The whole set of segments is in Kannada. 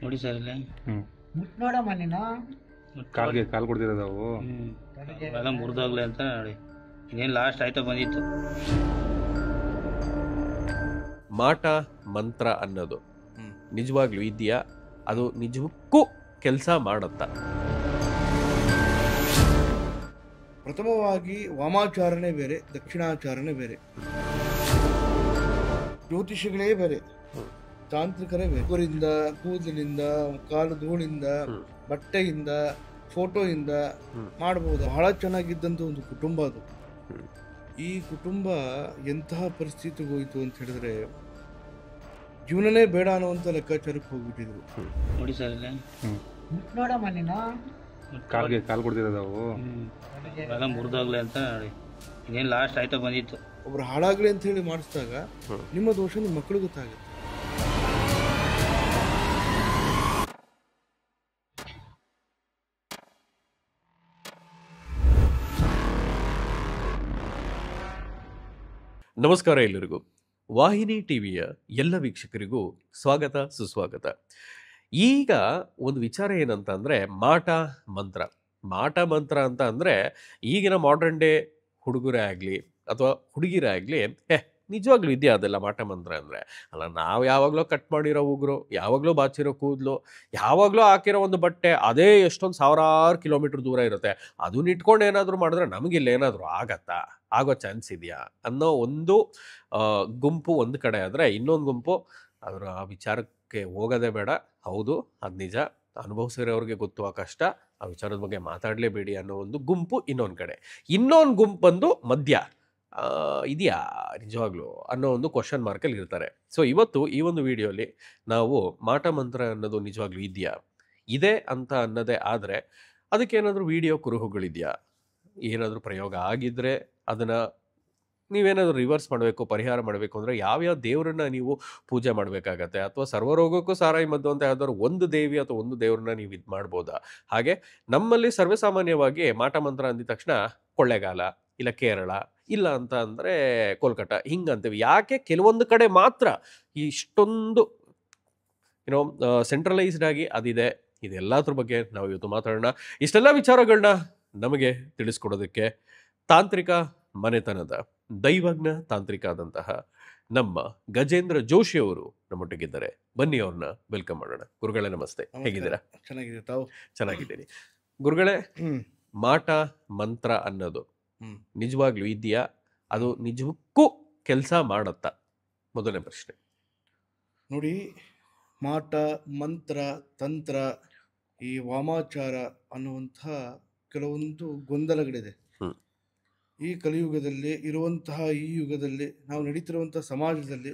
ನೋಡಿ ಸರ್ ಇಲ್ಲಿ ಮುಟ್ ನೋಡಮ್ಮ ನೀನು ಕಾಲು ಕೊಡ್ತಿರೋದು ಅವು ಎಲ್ಲ ಮುರಿದೋಗ್ಲಿ ಅಂತ ನೋಡಿ ಇನ್ನೇನು ಲಾಸ್ಟ್ ಆಯ್ತಾ ಬಂದಿತ್ತು. ಮಾಟ ಮಂತ್ರ ಅನ್ನೋದು ನಿಜವಾಗ್ಲೂ ಇದೆಯಾ? ಅದು ನಿಜಕ್ಕೂ ಕೆಲಸ ಮಾಡುತ್ತಾ? ಪ್ರಥಮವಾಗಿ ವಾಮಾಚಾರಣೆ ಬೇರೆ, ದಕ್ಷಿಣಾಚಾರಣೆ ಬೇರೆ. ಜ್ಯೋತಿಷಿಗಳೇ ಬೇರೆ, ತಾಂತ್ರಿಕರೇ ಬೇರೆ. ಉಗುರಿಂದ, ಕೂದಲಿನಿಂದ, ಕಾಲು ಧೂಳಿಂದ, ಬಟ್ಟೆಯಿಂದ, ಫೋಟೋಯಿಂದ ಮಾಡಬಹುದು. ಬಹಳ ಚೆನ್ನಾಗಿದ್ದಂಥ ಒಂದು ಕುಟುಂಬ ಅದು. ಈ ಕುಟುಂಬ ಎಂತಹ ಪರಿಸ್ಥಿತಿಗೆ ಹೋಯಿತು ಅಂತ ಹೇಳಿದ್ರೆ ಜೀವನನೇ ಬೇಡ ಅನ್ನುವಂಥ ಲೆಕ್ಕಾಚಾರಕ್ಕೆ ಹೋಗ್ಬಿಟ್ಟಿದ್ರು. ನೋಡಿ ಸರ್ ಇಲ್ಲಿ ಮುಟ್ ನೋಡಮ್ಮ ನೀನು ಕಾಲು ಕೊಡ್ತಿರೋದು ಅವು ಎಲ್ಲ ಮುರಿದೋಗ್ಲಿ ಅಂತ ನೋಡಿ ಇನ್ನೇನು ಲಾಸ್ಟ್ ಆಯ್ತಾ ಬಂದಿತ್ತು. ಒಬ್ರು ಹಾಳಾಗ್ಲಿ ಅಂತ ಹೇಳಿ ಮಾಡಿಸಿದಾಗ ನಿಮ್ಮ ದೋಷ ನಿಮ್ಮ ಮಕ್ಕಳು ಗೊತ್ತಾಗುತ್ತೆ. ನಮಸ್ಕಾರ ಎಲ್ಲರಿಗೂ. ವಾಹಿನಿ ಟಿವಿಯ ಎಲ್ಲ ವೀಕ್ಷಕರಿಗೂ ಸ್ವಾಗತ ಸುಸ್ವಾಗತ. ಈಗ ಒಂದು ವಿಚಾರ ಏನಂತ ಅಂದರೆ ಮಾಟ ಮಂತ್ರ ಅಂತ ಅಂದರೆ ಈಗಿನ ಮಾಡರ್ನ್ ಡೇ ಹುಡುಗರೇ ಆಗಲಿ ಅಥವಾ ಹುಡುಗಿರೇ ಆಗಲಿ ನಿಜವಾಗ್ಲೂ ಇದೆಯಾ ಅದೆಲ್ಲ ಮಾಟ ಮಂತ್ರ ಅಂದರೆ? ಅಲ್ಲ, ನಾವು ಯಾವಾಗಲೂ ಕಟ್ ಮಾಡಿರೋ ಉಗುರು, ಯಾವಾಗಲೂ ಬಾಚಿರೋ ಕೂದಲು, ಯಾವಾಗಲೂ ಹಾಕಿರೋ ಒಂದು ಬಟ್ಟೆ ಅದೇ ಎಷ್ಟೊಂದು ಸಾವಿರಾರು ಕಿಲೋಮೀಟ್ರ್ ದೂರ ಇರುತ್ತೆ. ಅದನ್ನ ಇಟ್ಕೊಂಡು ಏನಾದರೂ ಮಾಡಿದ್ರೆ ನಮಗಿಲ್ಲ ಏನಾದರೂ ಆಗೋ ಚಾನ್ಸ್ ಇದೆಯಾ ಅನ್ನೋ ಒಂದು ಗುಂಪು ಒಂದು ಕಡೆ ಆದರೆ, ಇನ್ನೊಂದು ಗುಂಪು ಅದರ ವಿಚಾರಕ್ಕೆ ಹೋಗೋದೇ ಬೇಡ, ಹೌದು ಅದು ನಿಜ, ಅನುಭವಿಸಿರೋರಿಗೆ ಗೊತ್ತು ಆ ಕಷ್ಟ, ಆ ವಿಚಾರದ ಬಗ್ಗೆ ಮಾತಾಡಲೇಬೇಡಿ ಅನ್ನೋ ಒಂದು ಗುಂಪು ಇನ್ನೊಂದು ಕಡೆ. ಇನ್ನೊಂದು ಗುಂಪು ಬಂದು ಮಧ್ಯ ಇದೆಯಾ ನಿಜವಾಗ್ಲೂ ಅನ್ನೋ ಒಂದು ಕ್ವಶನ್ ಮಾರ್ಕಲ್ಲಿ ಇರ್ತಾರೆ. ಸೊ ಇವತ್ತು ಈ ಒಂದು ವಿಡಿಯೋಲಿ ನಾವು ಮಾಟ ಮಂತ್ರ ಅನ್ನೋದು ನಿಜವಾಗ್ಲೂ ಇದೆಯಾ, ಇದೆ ಅಂತ ಅನ್ನೋದೇ ಆದರೆ ಅದಕ್ಕೇನಾದರೂ ವಿಡಿಯೋ ಕುರುಹುಗಳಿದೆಯಾ, ಏನಾದರೂ ಪ್ರಯೋಗ ಆಗಿದ್ದರೆ ಅದನ್ನು ನೀವೇನಾದರೂ ರಿವರ್ಸ್ ಮಾಡಬೇಕು, ಪರಿಹಾರ ಮಾಡಬೇಕು ಅಂದರೆ ಯಾವ್ಯಾವ ದೇವರನ್ನ ನೀವು ಪೂಜೆ ಮಾಡಬೇಕಾಗತ್ತೆ, ಅಥವಾ ಸರ್ವರೋಗಕ್ಕೂ ಸಾರಾಯಿ ಮದ್ದು ಅಂತ ಯಾವ್ದಾದ್ರು ಒಂದು ದೇವಿ ಅಥವಾ ಒಂದು ದೇವ್ರನ್ನ ನೀವು ಇದು ಮಾಡ್ಬೋದಾ? ಹಾಗೆ ನಮ್ಮಲ್ಲಿ ಸರ್ವೇಸಾಮಾನ್ಯವಾಗಿ ಮಾಟ ಮಂತ್ರ ಅಂದಿದ ತಕ್ಷಣ ಕೊಳ್ಳೆಗಾಲ, ಇಲ್ಲ ಕೇರಳ, ಇಲ್ಲ ಅಂತ ಅಂದರೆ ಕೋಲ್ಕತ್ತಾ ಹಿಂಗಂತೀವಿ. ಯಾಕೆ ಕೆಲವೊಂದು ಕಡೆ ಮಾತ್ರ ಇಷ್ಟೊಂದು ಸೆಂಟ್ರಲೈಸ್ಡ್ ಆಗಿ ಅದಿದೆ? ಇದೆಲ್ಲದ್ರ ಬಗ್ಗೆ ನಾವು ಇವತ್ತು ಮಾತಾಡೋಣ. ಇಷ್ಟೆಲ್ಲ ವಿಚಾರಗಳನ್ನ ನಮಗೆ ತಿಳಿಸ್ಕೊಡೋದಕ್ಕೆ ತಾಂತ್ರಿಕ ಮನೆತನದ ದೈವಜ್ಞ ತಾಂತ್ರಿಕ ಆದಂತಹ ನಮ್ಮ ಗಜೇಂದ್ರ ಜೋಶಿ ಅವರು ನಮ್ಮೊಟ್ಟಿಗಿದ್ದಾರೆ. ಬನ್ನಿ, ಅವ್ರನ್ನ ವೆಲ್ಕಮ್ ಮಾಡೋಣ. ಗುರುಗಳೇ ನಮಸ್ತೆ, ಹೇಗಿದ್ದೀರಾ? ಚೆನ್ನಾಗಿದೆ, ತಾವು? ಚೆನ್ನಾಗಿದ್ದೀನಿ ಗುರುಗಳೇ. ಮಾಟ ಮಂತ್ರ ಅನ್ನೋದು ನಿಜವಾಗ್ಲೂ ಇದೆಯಾ? ಅದು ನಿಜಕ್ಕೂ ಕೆಲಸ ಮಾಡುತ್ತಾ? ಮೊದಲನೇ ಪ್ರಶ್ನೆ. ನೋಡಿ, ಮಾಟ ಮಂತ್ರ ತಂತ್ರ ಈ ವಾಮಾಚಾರ ಅನ್ನುವಂಥ ಕೆಲವೊಂದು ಗೊಂದಲಗಳಿದೆ. ಈ ಕಲಿಯುಗದಲ್ಲಿ ಇರುವಂತಹ ಈ ಯುಗದಲ್ಲಿ ನಾವು ನಡೀತಿರುವಂಥ ಸಮಾಜದಲ್ಲಿ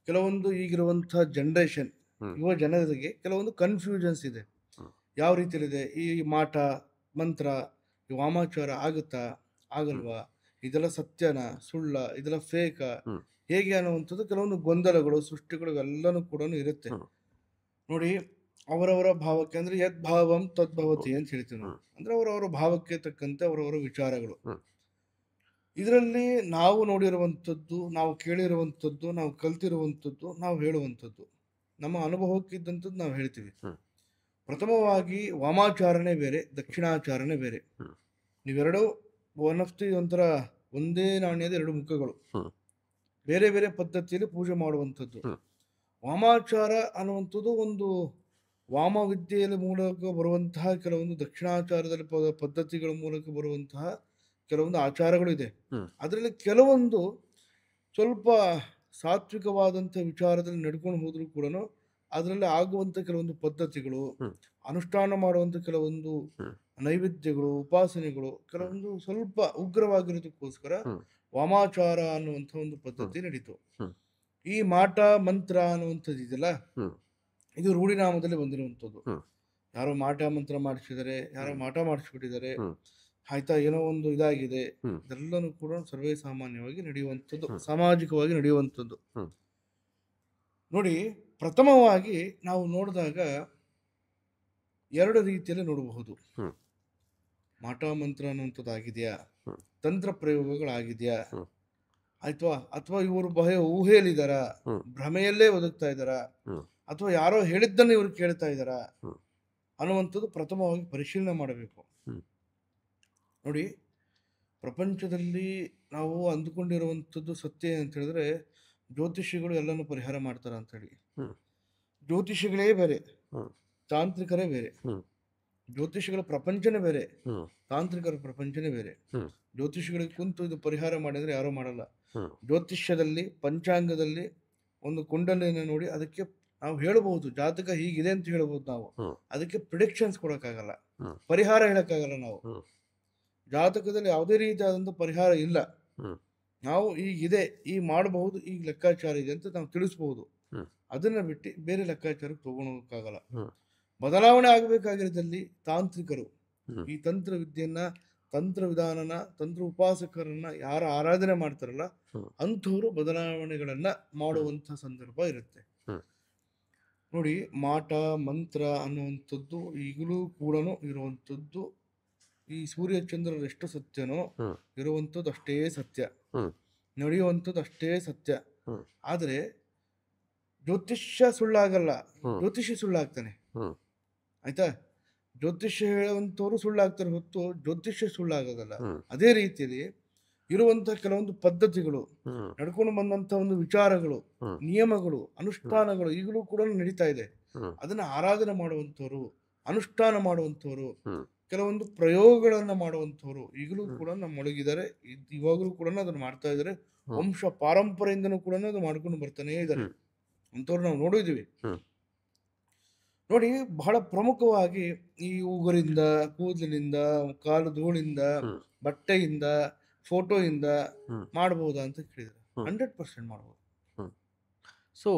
ಕೆಲವೊಂದು ಈಗಿರುವಂಥ ಜನ್ರೇಷನ್ ಯುವ ಜನರಿಗೆ ಕೆಲವೊಂದು ಕನ್ಫ್ಯೂಷನ್ಸ್ ಇದೆ. ಯಾವ ರೀತಿಯಲ್ಲಿದೆ? ಈ ಮಾಟ ಮಂತ್ರ ಈ ವಾಮಾಚಾರ ಆಗುತ್ತಾ ಆಗಲ್ವಾ, ಇದೆಲ್ಲ ಸತ್ಯನ ಸುಳ್ಳ, ಇದೆಲ್ಲ ಫೇಕ, ಹೇಗೆ ಅನ್ನುವಂಥದ್ದು ಕೆಲವೊಂದು ಗೊಂದಲಗಳು ಸೃಷ್ಟಿಗಳು ಎಲ್ಲನೂ ಕೂಡ ಇರುತ್ತೆ. ನೋಡಿ, ಅವರವರ ಭಾವಕ್ಕೆ ಅಂದರೆ ಯದ್ಭಾವಂ ತದ್ಭವತಿ ಅಂತ ಹೇಳ್ತೀವಿ ನಾವು. ಅಂದರೆ ಅವರವರ ಭಾವಕ್ಕೆ ತಕ್ಕಂತೆ ಅವರವರ ವಿಚಾರಗಳು. ಇದರಲ್ಲಿ ನಾವು ನೋಡಿರುವಂಥದ್ದು, ನಾವು ಕೇಳಿರುವಂಥದ್ದು, ನಾವು ಕಲ್ತಿರುವಂಥದ್ದು, ನಾವು ಹೇಳುವಂಥದ್ದು, ನಮ್ಮ ಅನುಭವಕ್ಕಿದ್ದಂಥದ್ದು ನಾವು ಹೇಳ್ತೀವಿ. ಪ್ರಥಮವಾಗಿ ವಾಮಾಚಾರಣೆ ಬೇರೆ, ದಕ್ಷಿಣಾಚಾರಣೆ ಬೇರೆ. ನೀವೆರಡು ಒಂಥರ ಒಂದೇ ನಾಣ್ಯದ ಎರಡು ಮುಖಗಳು, ಬೇರೆ ಬೇರೆ ಪದ್ಧತಿಯಲ್ಲಿ ಪೂಜೆ ಮಾಡುವಂಥದ್ದು. ವಾಮಾಚಾರ ಅನ್ನುವಂಥದ್ದು ಒಂದು ವಾಮವಿದ್ಯೆಯ ಮೂಲಕ ಬರುವಂತಹ ಕೆಲವೊಂದು ದಕ್ಷಿಣಾಚಾರದಲ್ಲಿ ಪದ್ಧತಿಗಳ ಮೂಲಕ ಬರುವಂತಹ ಕೆಲವೊಂದು ಆಚಾರಗಳು ಇದೆ. ಅದರಲ್ಲಿ ಕೆಲವೊಂದು ಸ್ವಲ್ಪ ಸಾತ್ವಿಕವಾದಂಥ ವಿಚಾರದಲ್ಲಿ ನಡ್ಕೊಂಡು ಹೋದ್ರೂ ಕೂಡ ಅದರಲ್ಲಿ ಆಗುವಂಥ ಕೆಲವೊಂದು ಪದ್ಧತಿಗಳು, ಅನುಷ್ಠಾನ ಮಾಡುವಂಥ ಕೆಲವೊಂದು ನೈವೇದ್ಯಗಳು, ಉಪಾಸನೆಗಳು ಕೆಲವೊಂದು ಸ್ವಲ್ಪ ಉಗ್ರವಾಗಿರೋದಕ್ಕೋಸ್ಕರ ವಾಮಾಚಾರ ಅನ್ನುವಂಥ ಒಂದು ಪದ್ಧತಿ ನಡೀತು. ಈ ಮಾಟ ಮಂತ್ರ ಅನ್ನುವಂಥದ್ದು ಇದೆಯಲ್ಲ, ಇದು ರೂಢಿನಾಮದಲ್ಲಿ ಬಂದಿರುವಂಥದ್ದು. ಯಾರೋ ಮಾಟ ಮಂತ್ರ ಮಾಡಿಸಿದ್ದಾರೆ, ಯಾರೋ ಮಾಟ ಮಾಡಿಸ್ಬಿಟ್ಟಿದ್ದಾರೆ, ಆಯ್ತಾ, ಏನೋ ಒಂದು ಇದಾಗಿದೆ. ಇದೆಲ್ಲನೂ ಕೂಡ ಸರ್ವೇ ಸಾಮಾನ್ಯವಾಗಿ ನಡೆಯುವಂಥದ್ದು, ಸಾಮಾಜಿಕವಾಗಿ ನಡೆಯುವಂಥದ್ದು. ನೋಡಿ, ಪ್ರಥಮವಾಗಿ ನಾವು ನೋಡಿದಾಗ ಎರಡು ರೀತಿಯಲ್ಲಿ ನೋಡಬಹುದು. ಮಾಟ ಮಂತ್ರ ಅನ್ನುವಂಥದ್ದು ಆಗಿದೆಯಾ, ತಂತ್ರ ಪ್ರಯೋಗಗಳಾಗಿದೆಯಾ, ಆಯ್ತವಾ, ಅಥವಾ ಇವರು ಊಹೆಯಲ್ಲಿದ್ದಾರ, ಭ್ರಮೆಯಲ್ಲೇ ಬದುಕ್ತಾ ಇದ್ದಾರ, ಅಥವಾ ಯಾರೋ ಹೇಳಿದ್ದನ್ನು ಇವರು ಕೇಳ್ತಾ ಇದ್ದಾರಾ ಹ್ಮ್. ಅನ್ನುವಂಥದ್ದು ಪ್ರಥಮವಾಗಿ ಪರಿಶೀಲನೆ ಮಾಡಬೇಕು. ಹ್ಮ್. ನೋಡಿ, ಪ್ರಪಂಚದಲ್ಲಿ ನಾವು ಅಂದುಕೊಂಡಿರುವಂಥದ್ದು ಸತ್ಯ ಅಂತ ಹೇಳಿದ್ರೆ ಜ್ಯೋತಿಷಿಗಳು ಎಲ್ಲನೂ ಪರಿಹಾರ ಮಾಡ್ತಾರ ಅಂತೇಳಿ. ಹ್ಮ್. ಜ್ಯೋತಿಷಿಗಳೇ ಬೇರೆ, ಹ್ಮ್. ತಾಂತ್ರಿಕರೇ ಬೇರೆ. ಹ್ಮ್. ಜ್ಯೋತಿಷಿಗಳ ಪ್ರಪಂಚನೇ ಬೇರೆ, ಹ್ಮ್. ತಾಂತ್ರಿಕರ ಪ್ರಪಂಚನೇ ಬೇರೆ. ಹ್ಮ್. ಜ್ಯೋತಿಷಿಗಳಿಗೆ ಕುಂತು ಇದು ಪರಿಹಾರ ಮಾಡಿದ್ರೆ ಯಾರೂ ಮಾಡಲ್ಲ. ಹ್ಮ್. ಜ್ಯೋತಿಷ್ಯದಲ್ಲಿ ಪಂಚಾಂಗದಲ್ಲಿ ಒಂದು ಕುಂಡಲಿಯನ್ನು ನೋಡಿ ಅದಕ್ಕೆ ನಾವು ಹೇಳಬಹುದು, ಜಾತಕ ಹೀಗಿದೆ ಅಂತ ಹೇಳ್ಬೋದು ನಾವು. ಹ್ಮ್. ಅದಕ್ಕೆ ಪ್ರಿಡಿಕ್ಷನ್ಸ್ ಕೊಡೋಕ್ಕಾಗಲ್ಲ, ಹ್ಮ್. ಪರಿಹಾರ ಹೇಳೋಕ್ಕಾಗಲ್ಲ ನಾವು. ಹ್ಮ್. ಜಾತಕದಲ್ಲಿ ಯಾವುದೇ ರೀತಿಯಾದಂಥ ಪರಿಹಾರ ಇಲ್ಲ. ಹ್ಮ್. ನಾವು ಈಗಿದೆ, ಈಗ ಮಾಡಬಹುದು, ಈಗ ಲೆಕ್ಕಾಚಾರ ಇದೆ ಅಂತ ನಾವು ತಿಳಿಸ್ಬಹುದು. ಹ್ಮ್. ಅದನ್ನ ಬಿಟ್ಟು ಬೇರೆ ಲೆಕ್ಕಾಚಾರಕ್ಕೆ ತಗೊಳೋಕ್ಕಾಗಲ್ಲ. ಹ್ಮ್. ಬದಲಾವಣೆ ಆಗಬೇಕಾಗಿರೋದಲ್ಲಿ ತಾಂತ್ರಿಕರು ಹ್ಮ್. ಈ ತಂತ್ರ ವಿದ್ಯೆಯನ್ನ, ತಂತ್ರ ವಿಧಾನನ, ತಂತ್ರ ಉಪಾಸಕರನ್ನ ಯಾರು ಆರಾಧನೆ ಮಾಡ್ತಾರಲ್ಲ ಹ್ಮ್. ಅಂಥವ್ರು ಬದಲಾವಣೆಗಳನ್ನ ಮಾಡುವಂಥ ಸಂದರ್ಭ ಇರುತ್ತೆ. ಹ್ಮ್. ನೋಡಿ, ಮಾಟ ಮಂತ್ರ ಅನ್ನುವಂಥದ್ದು ಈಗಲೂ ಕೂಡ ಇರುವಂಥದ್ದು. ಈ ಸೂರ್ಯ ಚಂದ್ರರು ಎಷ್ಟು ಸತ್ಯನೋ ಹ್ಮ್. ಇರುವಂಥದ್ದು ಅಷ್ಟೇ ಸತ್ಯ, ಹ್ಮ್. ನಡೆಯುವಂಥದ್ದು ಅಷ್ಟೇ ಸತ್ಯ. ಹ್ಮ್. ಆದರೆ ಜ್ಯೋತಿಷ್ಯ ಸುಳ್ಳಾಗಲ್ಲ, ಹ್ಮ್. ಜ್ಯೋತಿಷಿ ಸುಳ್ಳಾಗ್ತಾನೆ. ಹ್ಮ್. ಆಯ್ತಾ? ಜ್ಯೋತಿಷ್ಯ ಹೇಳುವಂಥವ್ರು ಸುಳ್ಳಾಗ್ತಾರೆ ಹೊತ್ತು ಜ್ಯೋತಿಷ್ಯ ಸುಳ್ಳಾಗೋದಲ್ಲ. ಹ್ಮ್. ಅದೇ ರೀತಿಯಲ್ಲಿ ಇರುವಂಥ ಕೆಲವೊಂದು ಪದ್ಧತಿಗಳು, ಹ್ಮ್. ನಡ್ಕೊಂಡು ಬಂದಂಥ ಒಂದು ವಿಚಾರಗಳು, ಹ್ಮ್. ನಿಯಮಗಳು, ಅನುಷ್ಠಾನಗಳು ಈಗಲೂ ಕೂಡ ನಡೀತಾ ಇದೆ. ಹ್ಮ್. ಅದನ್ನ ಆರಾಧನೆ ಮಾಡುವಂಥವ್ರು, ಅನುಷ್ಠಾನ ಮಾಡುವಂಥವ್ರು, ಹ್ಮ್. ಕೆಲವೊಂದು ಪ್ರಯೋಗಗಳನ್ನ ಮಾಡುವಂಥವ್ರು ಈಗಲೂ ಕೂಡ ನಮ್ಮೊಳಗಿದ್ದಾರೆ. ಇವಾಗಲೂ ಕೂಡ ಅದನ್ನ ಮಾಡ್ತಾ ಇದ್ದಾರೆ. ಹ್ಮ್. ವಂಶ ಪಾರಂಪರೆಯಿಂದನೂ ಕೂಡ ಅದು ಮಾಡ್ಕೊಂಡು ಬರ್ತಾನೇ ಇದ್ದಾರೆ. ಹ್ಮ್. ಅಂಥವ್ರು ನಾವು ನೋಡಿದ್ದೀವಿ. ಹ್ಮ್. ನೋಡಿ, ಬಹಳ ಪ್ರಮುಖವಾಗಿ ಈ ಉಗುರಿಂದ, ಕೂದಲಿನಿಂದ, ಕಾಲು ಧೂಳಿಂದ, ಹ್ಮ್. ಬಟ್ಟೆಯಿಂದ, ಫೋಟೋಯಿಂದ ಹ್ಮ್. ಮಾಡ್ಬೋದಾ ಅಂತ ಕೇಳಿದ್ರೆ ಹ್ಮ್. 100% ಮಾಡ್ಬೋದು. ಸೊ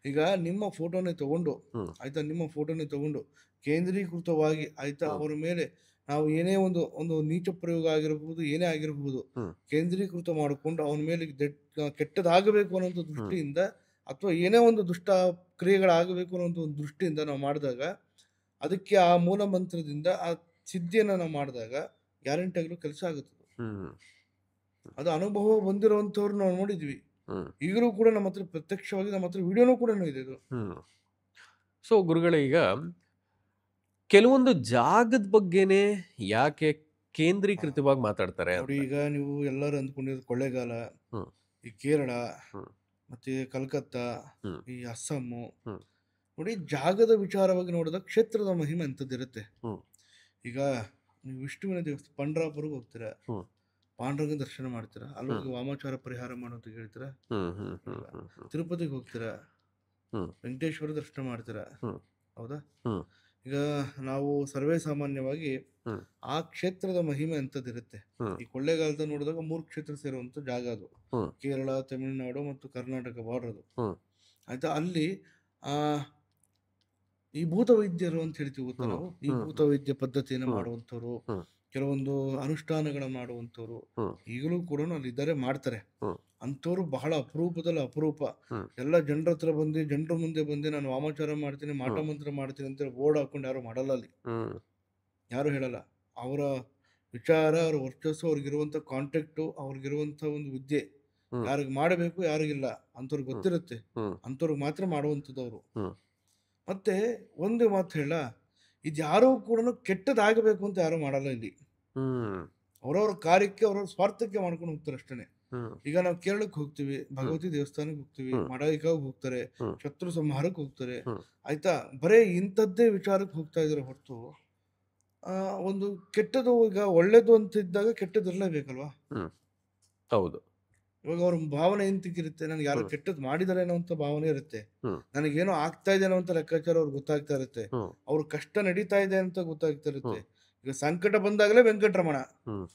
ಈಗ ನಿಮ್ಮ ಫೋಟೋನೇ ತಗೊಂಡು, ಹ್ಮ್. ಆಯ್ತಾ, ನಿಮ್ಮ ಫೋಟೋನೇ ತಗೊಂಡು ಕೇಂದ್ರೀಕೃತವಾಗಿ, ಆಯ್ತಾ, ಹ್ಮ್. ಅವರ ಮೇಲೆ ನಾವು ಏನೇ ಒಂದು ಒಂದು ನೀಚ ಪ್ರಯೋಗ ಆಗಿರಬಹುದು, ಏನೇ ಆಗಿರಬಹುದು, ಹ್ಮ್. ಕೇಂದ್ರೀಕೃತ ಮಾಡಿಕೊಂಡು ಅವನ ಮೇಲೆ ಕೆಟ್ಟದಾಗಬೇಕು ಅನ್ನೋ ದೃಷ್ಟಿಯಿಂದ, ಅಥವಾ ಏನೇ ಒಂದು ದುಷ್ಟ ಕ್ರಿಯೆಗಳಾಗಬೇಕು ಅನ್ನೋ ಒಂದು ದೃಷ್ಟಿಯಿಂದ ನಾವು ಮಾಡಿದಾಗ, ಅದಕ್ಕೆ ಆ ಮೂಲ ಮಂತ್ರದಿಂದ ಆ ಸಿದ್ಧಿಯನ್ನು ನಾವು ಮಾಡಿದಾಗ ಗ್ಯಾರಂಟಿಯಾಗಲೂ ಕೆಲಸ ಆಗುತ್ತದೆ. ಹ್ಮ್. ಅದು ಅನುಭವ ಬಂದಿರುವಂಥವ್ರು ನಾವು ನೋಡಿದ್ವಿ. ಹ್ಮ್. ಈಗಲೂ ಕೂಡ ನಮ್ಮ ಹತ್ರ ಪ್ರತ್ಯಕ್ಷವಾಗಿ, ನಮ್ಮ ಹತ್ರ ವಿಡಿಯೋನೂ ಕೂಡ ಇದೆ ಇದು. ಹ್ಮ್. ಸೊ ಗುರುಗಳೇ, ಈಗ ಕೆಲವೊಂದು ಜಾಗದ ಬಗ್ಗೆನೇ ಯಾಕೆ ಕೇಂದ್ರೀಕೃತವಾಗಿ ಮಾತಾಡ್ತಾರೆ ಅಂತ? ನೋಡಿ, ಈಗ ನೀವು ಎಲ್ಲರೂ ಅಂದ್ಕೊಂಡಿರೋದು ಕೊಳ್ಳೇಗಾಲ, ಹ್ಮ್. ಈ ಕೇರಳ, ಹ್ಮ್. ಮತ್ತೆ ಕಲ್ಕತ್ತಾ, ಹ್ಮ್. ಈ ಅಸ್ಸಾಮು. ಹ್ಮ್. ನೋಡಿ, ಜಾಗದ ವಿಚಾರವಾಗಿ ನೋಡಿದಾಗ ಕ್ಷೇತ್ರದ ಮಹಿಮೆ ಅಂತದಿರುತ್ತೆ. ಹ್ಮ್. ಈಗ ನೀವು ವಿಷ್ಣುವಿನ ದೇವಸ್ಥಾನ ಪಂಡ್ರಾಪುರ್ಗೆ ಹೋಗ್ತೀರಾ, ಹ್ಮ್. ಪಾಂಡುರಂಗನ ದರ್ಶನ ಮಾಡ್ತೀರಾ, ಅಲ್ಲಿ ಹೋಗಿ ವಾಮಾಚಾರ ಪರಿಹಾರ ಮಾಡೋದು ಹೇಳ್ತೀರಾ. ಹ್ಮ್. ಹ್ಮ್. ಹ್ಮ್. ಹ್ಮ್. ಹ್ಮ್. ತಿರುಪತಿಗೆ ಹೋಗ್ತೀರಾ, ಹ್ಮ್. ವೆಂಕಟೇಶ್ವರ ದರ್ಶನ ಮಾಡ್ತೀರಾ. ಹ್ಮ್. ಹೌದಾ? ಹ್ಮ್. ಈಗ ನಾವು ಸರ್ವೇ ಸಾಮಾನ್ಯವಾಗಿ ಹ್ಮ್. ಆ ಕ್ಷೇತ್ರದ ಮಹಿಮೆ ಅಂತದಿರುತ್ತೆ. ಹ್ಮ್. ಈ ಕೊಳ್ಳೇಗಾಲದ ನೋಡಿದಾಗ 3 ಕ್ಷೇತ್ರ ಸೇರುವಂಥ ಜಾಗ ಅದು. ಹ್ಮ್. ಕೇರಳ, ತಮಿಳುನಾಡು ಮತ್ತು ಕರ್ನಾಟಕ ಬಾರ್ಡರ್ ಅದು. ಹ್ಮ್. ಆಯ್ತಾ? ಅಲ್ಲಿ ಆ ಈ ಭೂತವೈದ್ಯರು ಅಂತ ಹೇಳ್ತೀವಿ ಗೊತ್ತಾ ನಾವು. ಈ ಹ್ಮ್. ಭೂತವೈದ್ಯ ಪದ್ಧತಿಯನ್ನು ಹ್ಮ್. ಮಾಡುವಂಥವ್ರು, ಹ್ಮ್. ಕೆಲವೊಂದು ಅನುಷ್ಠಾನಗಳನ್ನು ಮಾಡುವಂಥವ್ರು ಹ್ಮ್. ಈಗಲೂ ಕೂಡ ಅಲ್ಲಿ ಇದ್ದಾರೆ, ಮಾಡ್ತಾರೆ. ಹ್ಮ್. ಅಂಥವ್ರು ಬಹಳ ಅಪರೂಪದಲ್ಲಿ ಅಪರೂಪ. ಹ್ಮ್. ಎಲ್ಲ ಜನರ ಹತ್ರ ಬಂದು, ಜನರ ಮುಂದೆ ಬಂದು ನಾನು ವಾಮಾಚಾರ ಮಾಡ್ತೀನಿ, ಮಾಟ ಮಂತ್ರ ಮಾಡ್ತೀನಿ ಅಂತ ಬೋರ್ಡ್ ಹಾಕೊಂಡು ಯಾರು ಮಾಡಲ್ಲ ಅಲ್ಲಿ. ಹ್ಮ್. ಯಾರು ಹೇಳಲ್ಲ. ಅವರ ವಿಚಾರ, ಅವ್ರ ವರ್ಚಸ್ಸು, ಅವ್ರಿಗಿರುವಂಥ ಕಾಂಟ್ಯಾಕ್ಟು, ಅವ್ರಿಗಿರುವಂಥ ಒಂದು ವಿದ್ಯೆ, ಹ್ಮ್. ಯಾರಿಗೆ ಮಾಡಬೇಕು ಯಾರಿಗಿಲ್ಲ ಅಂಥವ್ರಿಗೆ ಗೊತ್ತಿರುತ್ತೆ. ಹ್ಮ್. ಅಂಥವ್ರಿಗೆ ಮಾತ್ರ ಮಾಡುವಂಥದ್ದು ಅವರು. ಹ್ಮ್. ಮತ್ತೆ ಒಂದು ಮಾತು ಹೇಳ, ಇದು ಯಾರೂ ಕೂಡ ಕೆಟ್ಟದಾಗಬೇಕು ಅಂತ ಯಾರೂ ಮಾಡಲ್ಲ ಇಲ್ಲಿ. ಹ್ಮ್. ಅವ್ರವ್ರ ಕಾರ್ಯಕ್ಕೆ, ಅವ್ರವ್ರ ಸ್ವಾರ್ಥಕ್ಕೆ ಮಾಡ್ಕೊಂಡು ಹೋಗ್ತಾರೆ ಅಷ್ಟೇ. ಹ್ಮ್. ಈಗ ನಾವು ಕೇರಳಕ್ಕೆ ಹೋಗ್ತೀವಿ, ಭಗವತಿ ದೇವಸ್ಥಾನಕ್ಕೆ ಹೋಗ್ತೀವಿ, ಹ್ಮ್. ಮಡಾಯಿಕಾಗ್ ಹೋಗ್ತಾರೆ, ಹ್ಮ್. ಶತ್ರು ಸಂಹಾರಕ್ಕೆ ಹೋಗ್ತಾರೆ. ಹ್ಮ್. ಆಯ್ತಾ? ಬರೇ ಇಂಥದ್ದೇ ವಿಚಾರಕ್ಕೆ ಹೋಗ್ತಾ ಇದ್ದಾರೆ ಹೊರತು ಒಂದು ಕೆಟ್ಟದು, ಈಗ ಒಳ್ಳೇದು ಅಂತ ಇದ್ದಾಗ ಕೆಟ್ಟದ್ದು ಇರಲೇಬೇಕಲ್ವಾ? ಹ್ಮ್. ಹೌದು. ಇವಾಗ ಅವ್ರ ಭಾವನೆ ಎಂತಕ್ಕಿರುತ್ತೆ, ನನಗೆ ಯಾರೋ ಹ್ಮ್. ಕೆಟ್ಟದ್ದು ಮಾಡಿದಾರೆ ಅನ್ನೋ ಅಂತ ಭಾವನೆ ಇರುತ್ತೆ. ಹ್ಮ್. ನನಗೇನೋ ಆಗ್ತಾ ಇದೆ ಅನ್ನೋ ಅಂತ ಲೆಕ್ಕಾಚಾರ ಅವ್ರಿಗೆ ಗೊತ್ತಾಗ್ತಾ ಇರುತ್ತೆ. ಹ್ಮ್. ಅವ್ರ ಕಷ್ಟ ನಡೀತಾ ಇದೆ ಅಂತ ಗೊತ್ತಾಗ್ತಾ ಇರುತ್ತೆ. ಹ್ಮ್. ಈಗ ಸಂಕಟ ಬಂದಾಗಲೇ ವೆಂಕಟರಮಣ, ಹ್ಮ್.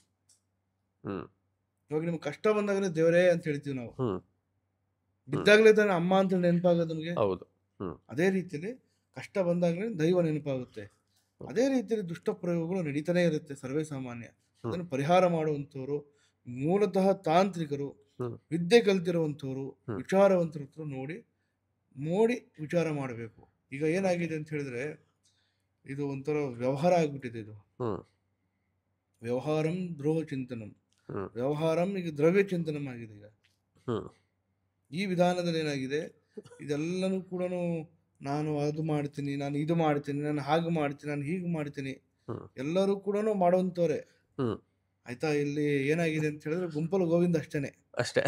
ಹ್ಮ್. ಇವಾಗ ನಿಮ್ಗೆ ಕಷ್ಟ ಬಂದಾಗಲೇ ದೇವರೇ ಅಂತ ಹೇಳ್ತೀವಿ ನಾವು. ಹ್ಮ್. ಬಿದ್ದಾಗಲೇ ತಾನೆ ಅಮ್ಮ ಅಂತ ನೆನಪಾಗೋದು ನಮಗೆ. ಹೌದು. ಹ್ಮ್. ಅದೇ ರೀತಿಯಲ್ಲಿ ಕಷ್ಟ ಬಂದಾಗಲೇ ದೈವ ನೆನಪಾಗುತ್ತೆ. ಅದೇ ರೀತಿಯಲ್ಲಿ ದುಷ್ಟ ಪ್ರಯೋಗಗಳು ನಡೀತಾನೆ ಇರುತ್ತೆ ಸರ್ವೇ ಸಾಮಾನ್ಯ. ಹ್ಮ್. ಅದನ್ನು ಪರಿಹಾರ ಮಾಡುವಂಥವ್ರು ಮೂಲತಃ ತಾಂತ್ರಿಕರು, ಹ್ಮ್. ವಿದ್ಯೆ ಕಲ್ತಿರುವಂಥವ್ರು, ಹ್ಮ್. ವಿಚಾರವಂತರ ಹತ್ರ ನೋಡಿ ವಿಚಾರ ಮಾಡಬೇಕು. ಈಗ ಏನಾಗಿದೆ ಅಂತ ಹೇಳಿದ್ರೆ, ಇದು ಒಂಥರ ವ್ಯವಹಾರ ಆಗ್ಬಿಟ್ಟಿದೆ. ಇದು ಹ್ಮ್. ವ್ಯವಹಾರಂ ದ್ರೋಹ ಚಿಂತನಂ, ಹ್ಮ್. ವ್ಯವಹಾರಂ ಈಗ ದ್ರವ್ಯ ಚಿಂತನಂ ಆಗಿದೆ. ಈಗ ಹ್ಮ್. ಈ ವಿಧಾನದಲ್ಲಿ ಏನಾಗಿದೆ, ಇದೆಲ್ಲನೂ ಕೂಡ ನಾನು ಅದು ಮಾಡ್ತೀನಿ, ನಾನು ಇದು ಮಾಡ್ತೀನಿ, ನಾನು ಹಾಗೆ ಮಾಡ್ತೀನಿ, ನಾನು ಹೀಗೆ ಮಾಡ್ತೀನಿ. ಹ್ಮ್. ಎಲ್ಲರೂ ಕೂಡ ಮಾಡುವಂಥವ್ರೆ. ಹ್ಮ್. ಆಯ್ತಾ, ಇಲ್ಲಿ ಏನಾಗಿದೆ ಅಂತ ಹೇಳಿದ್ರೆ ಗುಂಪಲು ಗೋವಿಂದ ಅಷ್ಟೇನೆ. ಅಷ್ಟೇ.